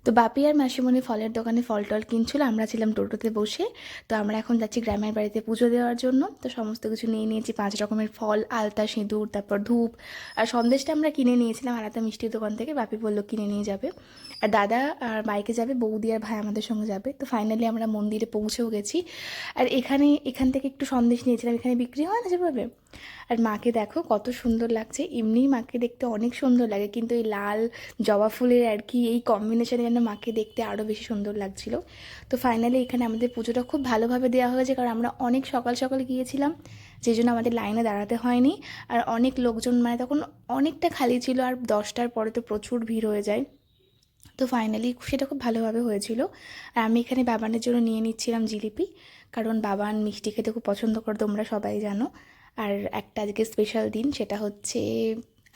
তো বাপি আর মাসিমণি ফলের দোকানে ফল টল কিনছিল, আমরা ছিলাম টোটোতে বসে। তো আমরা এখন যাচ্ছি গ্রামের বাড়িতে পুজো দেওয়ার জন্য। তো সমস্ত কিছু নিয়ে নিয়েছি, 5 রকমের ফল, আলতা, সিঁদুর, তারপর ধূপ আর সন্দেশটা আমরা কিনে নিয়েছিলাম আলাদা মিষ্টির দোকান থেকে। বাপি বললো কিনে নিয়ে যাবে। আর দাদা আর বাইকে যাবে, বৌদি আর ভাই আমাদের সঙ্গে যাবে। তো ফাইনালি আমরা মন্দিরে পৌঁছেও গেছি। আর এখান থেকে একটু সন্দেশ নিয়েছিলাম, এখানে বিক্রি হয় না যেভাবে। আর মাকে দেখো কত সুন্দর লাগছে, এমনিই মাকে দেখতে অনেক সুন্দর লাগে, কিন্তু এই লাল জবা ফুলের আর কি এই কম্বিনেশনে যেন মাকে দেখতে আরও বেশি সুন্দর লাগছিল। তো ফাইনালি এখানে আমাদের পুজোটা খুব ভালোভাবে দেওয়া হয়েছে, কারণ আমরা অনেক সকাল সকাল গিয়েছিলাম, যেই জন্য আমাদের লাইনে দাঁড়াতে হয়নি। আর অনেক লোকজন, মানে তখন অনেকটা খালি ছিল, আর 10টার পরে তো প্রচুর ভিড় হয়ে যায়। তো ফাইনালি সেটা খুব ভালোভাবে হয়েছিল। আর আমি এখানে বাবানের জন্য নিয়ে নিচ্ছিলাম জিলিপি, কারণ বাবান মিষ্টি খেতে খুব পছন্দ করে, তোমরা সবাই জানো। আর একটা আজকে স্পেশাল দিন, সেটা হচ্ছে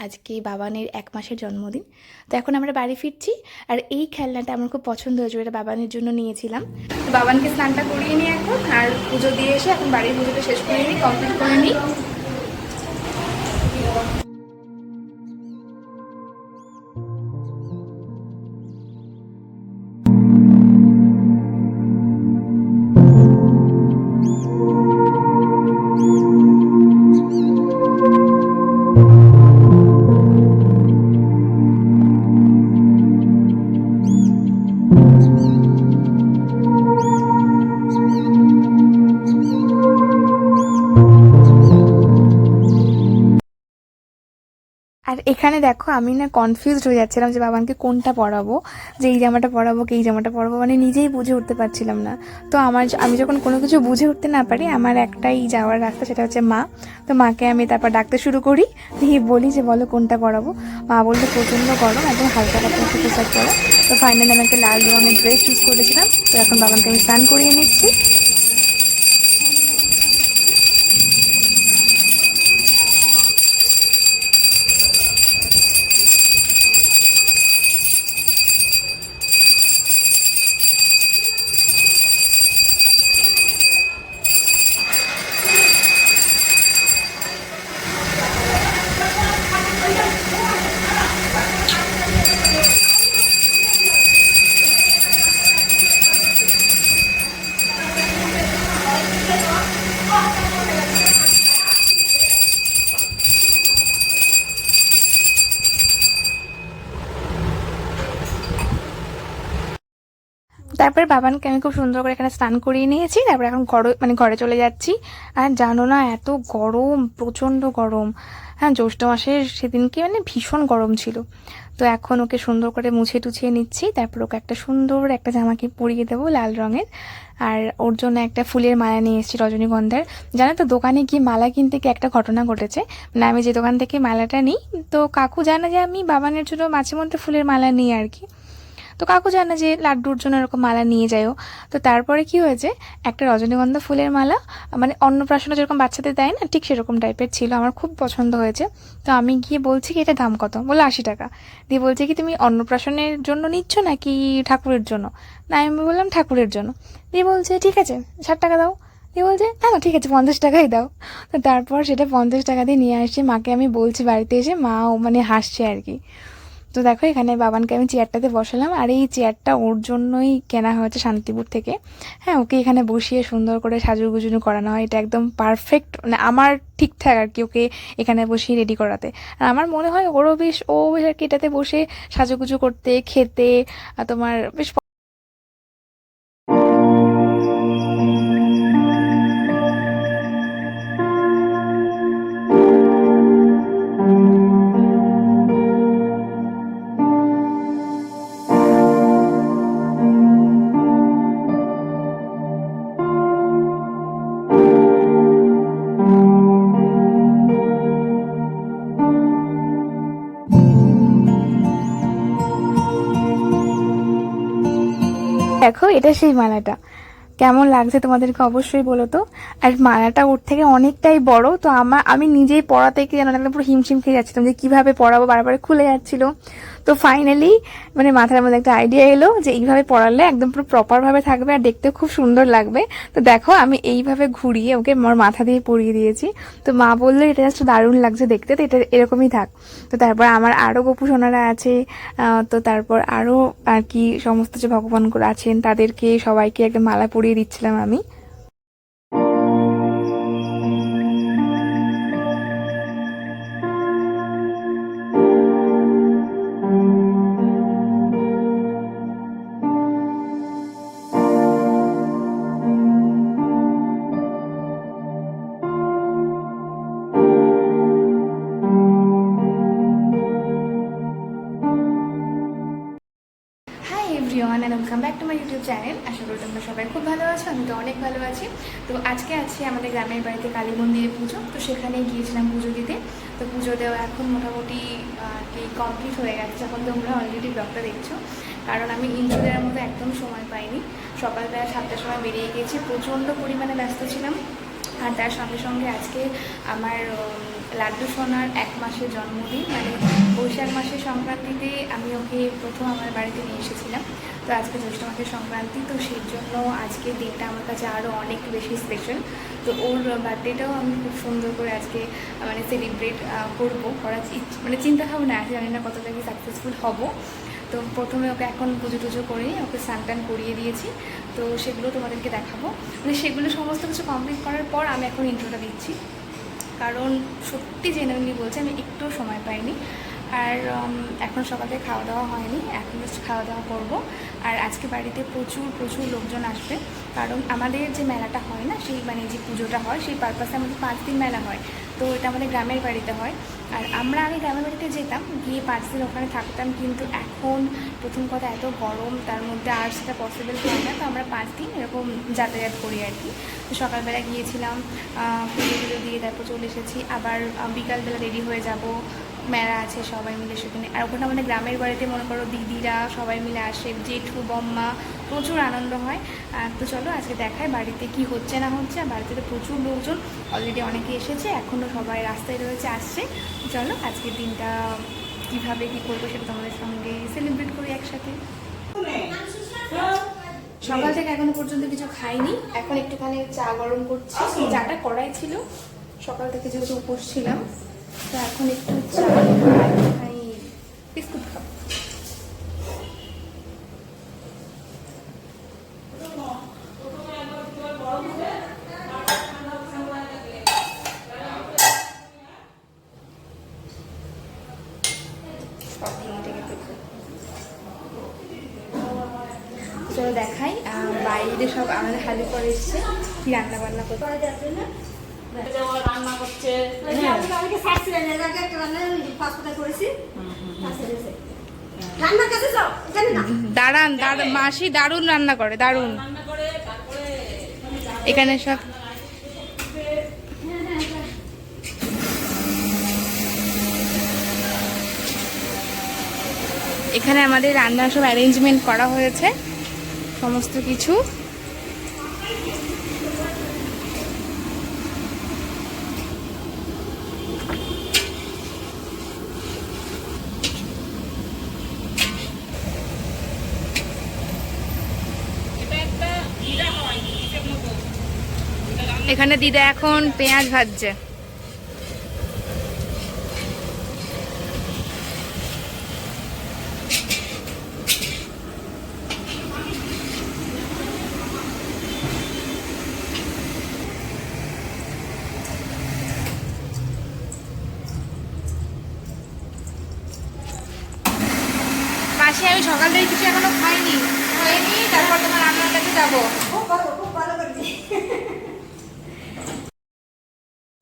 আজকে বাবানের 1 মাসের জন্মদিন। তো এখন আমরা বাড়ি ফিরছি। আর এই খেলনাটা আমার খুব পছন্দ হয়েছিল, এটা বাবানের জন্য নিয়েছিলাম। তো বাবানকে স্নানটা করিয়ে নিই এখন, আর পুজো দিয়ে এসে এখন বাড়ির পুজোটা শেষ করে নিই, কমপ্লিট করে নিই। আর এখানে দেখো আমি না কনফিউজড হয়ে যাচ্ছিলাম যে বাবানকে কোনটা পরাবো, যে এই জামাটা পরাবো কি এই জামাটা পরাবো, মানে নিজেই বুঝে উঠতে পারছিলাম না। তো আমি যখন কোনো কিছু বুঝে উঠতে না পারি, আমার একটাই যাওয়ার রাস্তা, সেটা হচ্ছে মা। তো মাকে আমি তারপর ডাকতে শুরু করি, দিয়ে বলি যে বলো কোনটা পরাবো। মা বললো প্রচণ্ড গরম, একদম হালকা হালকা একটু পোশাক পরা। তো ফাইনালি আমি একটা লাল রঙের ড্রেস চুজ করেছিলাম। তো এখন বাবানকে আমি স্নান করিয়ে নিচ্ছি। তারপরে বাবানকে আমি খুব সুন্দর করে এখানে স্নান করিয়ে নিয়েছি। তারপরে এখন ঘরে চলে যাচ্ছি। আর জানো না, এত গরম, প্রচণ্ড গরম। হ্যাঁ, জ্যৈষ্ঠ মাসের সেদিনকে মানে ভীষণ গরম ছিল। তো এখন ওকে সুন্দর করে মুছে টুছিয়ে নিচ্ছি, তারপর ওকে একটা সুন্দর একটা জামাকে পরিয়ে দেবো লাল রঙের। আর ওর জন্য একটা ফুলের মালা নিয়ে এসেছি রজনীগন্ধার। জানো তো, দোকানে গিয়ে মালা কিনতে গিয়ে একটা ঘটনা ঘটেছে। মানে আমি যে দোকান থেকে মালাটা নিই, তো কাকু জানে যে আমি বাবানের জন্য মাঝে মধ্যে ফুলের মালা নিই আর কি। তো কাকু জানে যে লাড্ডুর জন্য এরকম মালা নিয়ে যায়ও। তো তারপরে কি হয়েছে, একটা রজনীগন্ধা ফুলের মালা, মানে অন্নপ্রাশনে যেরকম বাচ্চাদের দেয় না, ঠিক সেরকম টাইপের ছিল, আমার খুব পছন্দ হয়েছে। তো আমি গিয়ে বলছি কি এটা দাম কত, বললো 80 টাকা। দিয়ে বলছে কি তুমি অন্নপ্রাশনের জন্য নিচ্ছ নাকি ঠাকুরের জন্য? না, আমি বললাম ঠাকুরের জন্য। দিয়ে বলছে ঠিক আছে 60 টাকা দাও। দিয়ে বলছে না না ঠিক আছে 50 টাকাই দাও। তো তারপর সেটা 50 টাকা দিয়ে নিয়ে আসছি, মাকে আমি বলছি বাড়িতে এসে, মাও মানে হাসছে আর কি। তো দেখো এখানে বাবানকে আমি চেয়ারটাতে বসালাম, আর এই চেয়ারটা ওর জন্যই কেনা হয়েছে শান্তিপুর থেকে। হ্যাঁ, ওকে এখানে বসিয়ে সুন্দর করে সাজুগুজু করানো হয়, এটা একদম পারফেক্ট, মানে আমার ঠিকঠাক আর কি ওকে এখানে বসিয়ে রেডি করাতে। আর আমার মনে হয় ও বেশ আর কি এটাতে বসে সাজুগুজু করতে, খেতে তোমার বেশ। দেখো এটা সেই মালাটা, কেমন লাগছে তোমাদেরকে অবশ্যই বলো তো। আর মালাটা ওর থেকে অনেকটাই বড়, তো আমি নিজেই পড়াতে কি জানো, পুরো হিমশিম খেয়ে যাচ্ছিলাম যে কিভাবে পড়াবো, বারবার খুলে যাচ্ছিল। তো তো ফাইনালি মানে মাথার মধ্যে একটা আইডিয়া এলো যে এইভাবে পড়ালে একদম পুরো প্রপারভাবে থাকবে আর দেখতেও খুব সুন্দর লাগবে। তো দেখো আমি এইভাবে ঘুরিয়ে ওকে আমার মাথা দিয়ে পরিয়ে দিয়েছি। তো মা বললো এটা জাস্ট দারুণ লাগছে দেখতে, তো এটা এরকমই থাক। তো তারপর আমার আরও গপু সোনারা আছে, তো তারপর আরও আর কি সমস্ত যে ভগবানগুলো আছেন তাদেরকে সবাইকে একটা মালা পরিয়ে দিচ্ছিলাম আমি। Hi everyone and welcome back to my YouTube channel. আশা করি তোমরা সবাই খুব ভালো আছো, আমি তো অনেক ভালো আছি। তো আজকে আছি আমাদের গ্রামের বাড়িতে কালী মন্দিরে পুজো, তো সেখানে গিয়েছিলাম পুজো দিতে। তো পুজো দেওয়া এখন মোটামুটি কি কমপ্লিট হয়ে গেছে, যখন তোমরা অলরেডি ব্লগটা দেখছো। কারণ আমি ইন্ট্রো দেওয়ার মতো একদম সময় পাইনি। সকালবেলা 7টার সময় বেরিয়ে গেছি, প্রচণ্ড পরিমাণে ব্যস্ত ছিলাম। আর তার সঙ্গে সঙ্গে আজকে আমার লাড্ডু সোনার 1 মাসের জন্মদিন, মানে বৈশাখ মাসের সংক্রান্তিতে আমি ওকে প্রথম আমার বাড়িতে নিয়ে এসেছিলাম। তো আজকে জ্যৈষ্ঠ মাসের সংক্রান্তি, তো সেই জন্য আজকের দিনটা আমার কাছে আরও অনেক বেশি স্পেশাল। তো ওর বার্থডেটাও আমি খুব সুন্দর করে আজকে মানে সেলিব্রেট করার মানে চিন্তাভাবনা আছে, জানি না কতটা কি সাকসেসফুল হব। তো প্রথমে ওকে এখন পুজো টুজো করে ওকে স্নান টান করিয়ে দিয়েছি। তো সেগুলো তোমাদেরকে দেখাবো, মানে সেগুলো সমস্ত কিছু কমপ্লিট করার পর আমি এখন ইন্ট্রোটা দিচ্ছি। কারণ সত্যি জেনুইনলি বলছি আমি একটু সময় পাইনি। আর এখন সকালে খাওয়া দাওয়া হয়নি, এখন জাস্ট খাওয়া দাওয়া করবো। আর আজকে বাড়িতে প্রচুর প্রচুর লোকজন আসবে, কারণ আমাদের যে মেলাটা হয় না, সেই মানে যে পুজোটা হয় সেই পারপাসে আমাদের 5 দিন মেলা হয়। তো এটা আমাদের গ্রামের বাড়িতে হয়। আর আমরা আগে গ্রামের বাড়িতে যেতাম, গিয়ে 5 দিন ওখানে থাকতাম, কিন্তু এখন প্রথম কথা এত গরম, তার মধ্যে আর সেটা পসিবল হয় না। তো আমরা 5 দিন এরকম যাতায়াত করি আর কি। তো সকালবেলা গিয়েছিলাম, পুজো দিয়ে তারপর চলে এসেছি। আবার বিকালবেলা রেডি হয়ে যাব, মেলা আছে সবাই মিলে সেখানে। আর ওখানে আমাদের গ্রামের বাড়িতে মনে করো দিদিরা সবাই মিলে আসে, জেঠু বম্মা, প্রচুর আনন্দ হয়। তো চলো আজকে দেখায় বাড়িতে কি হচ্ছে না হচ্ছে। আর বাড়িতে তো প্রচুর লোকজন অলরেডি অনেকে এসেছে, এখনও সবাই রাস্তায় রয়েছে, আসছে। চলো আজকের দিনটা কীভাবে কী করবো সেটা তোমাদের সঙ্গে সেলিব্রেট করি একসাথে। সকাল থেকে এখনো পর্যন্ত কিছু খাইনি, এখন একটুখানি চা গরম করছি। চাটা করাই ছিল, সকাল থেকে যেহেতু উপোস ছিলাম, তো এখন একটু চা আর বিস্কুট খাবো। চলো দেখাই বাইরে সব আমাদের হালি করে এসছে কি রান্না বান্না করতে। রান্না করছে দাঁড়ান মাসি দারুণ রান্না করে, দারুণ। এখানে সব এখানে আমাদের রান্নার সব অ্যারেঞ্জমেন্ট করা হয়েছে সমস্ত কিছু। এখানে দিদা এখন পেঁয়াজ ভাজছে। পাশে আমি সকাল থেকে কিছু এখনো খাইনি, তারপর তোমার রান্নার কাছে যাবো।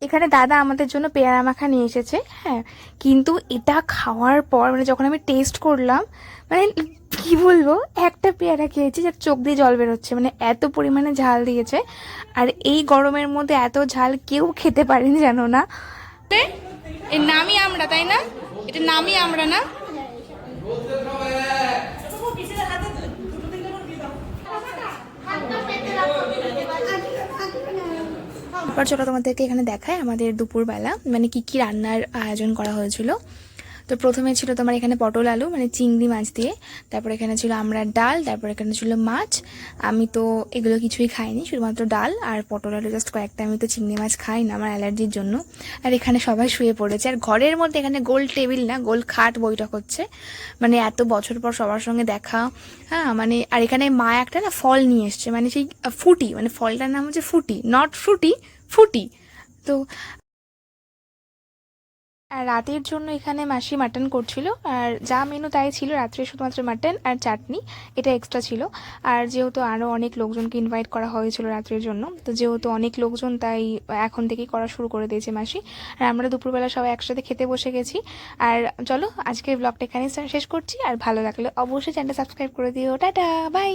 এখানে দাদা আমাদের জন্য পেয়ারা মাখা নিয়ে এসেছে, হ্যাঁ। কিন্তু এটা খাওয়ার পর মানে যখন আমি টেস্ট করলাম, মানে কি বলবো, একটা পেয়ারা খেয়েছি যার চোখ দিয়ে জল বেরোচ্ছে, মানে এত পরিমাণে ঝাল দিয়েছে। আর এই গরমের মধ্যে এত ঝাল কেউ খেতে পারেনি, জানো না। এর নামই আমরা, তাই না? এটা নামই আমরা না। এবার চলো তোমাদেরকে এখানে দেখায় আমাদের দুপুরবেলা মানে কি কি রান্নার আয়োজন করা হয়েছিল। তো প্রথমে ছিল তোমার এখানে পটল আলু মানে চিংড়ি মাছ দিয়ে, তারপর এখানে ছিল আমড়ার ডাল, তারপর এখানে ছিল মাছ। আমি তো এগুলো কিছুই খাইনি, শুধুমাত্র ডাল আর পটল আলু জাস্ট কয়েকটা। আমি তো চিংড়ি মাছ খাই না আমার অ্যালার্জির জন্য। আর এখানে সবাই শুয়ে পড়েছে, আর ঘরের মধ্যে এখানে গোল টেবিল না, গোল খাট বৈঠক হচ্ছে, মানে এত বছর পর সবার সঙ্গে দেখা। হ্যাঁ মানে, আর এখানে মা একটা না ফল নিয়ে এসছে, মানে সেই ফুটি, মানে ফলটার নাম হচ্ছে ফুটি, নট ফ্রুটি, ফুটি। তো আর রাতের জন্য এখানে মাসি মাটন করছিল, আর যা মেনু তাই ছিল রাত্রে, শুধুমাত্র মাটন আর চাটনি, এটা এক্সট্রা ছিল। আর যেহেতু আরও অনেক লোকজনকে ইনভাইট করা হয়েছিল রাত্রের জন্য, তো যেহেতু অনেক লোকজন তাই এখন থেকেই করা শুরু করে দিয়েছে মাসি। আর আমরা দুপুরবেলা সবাই একসাথে খেতে বসে গেছি। আর চলো আজকের ব্লগটা এখানেই শেষ করছি, আর ভালো লাগলে অবশ্যই চ্যানেলটা সাবস্ক্রাইব করে দিও। Tata, by.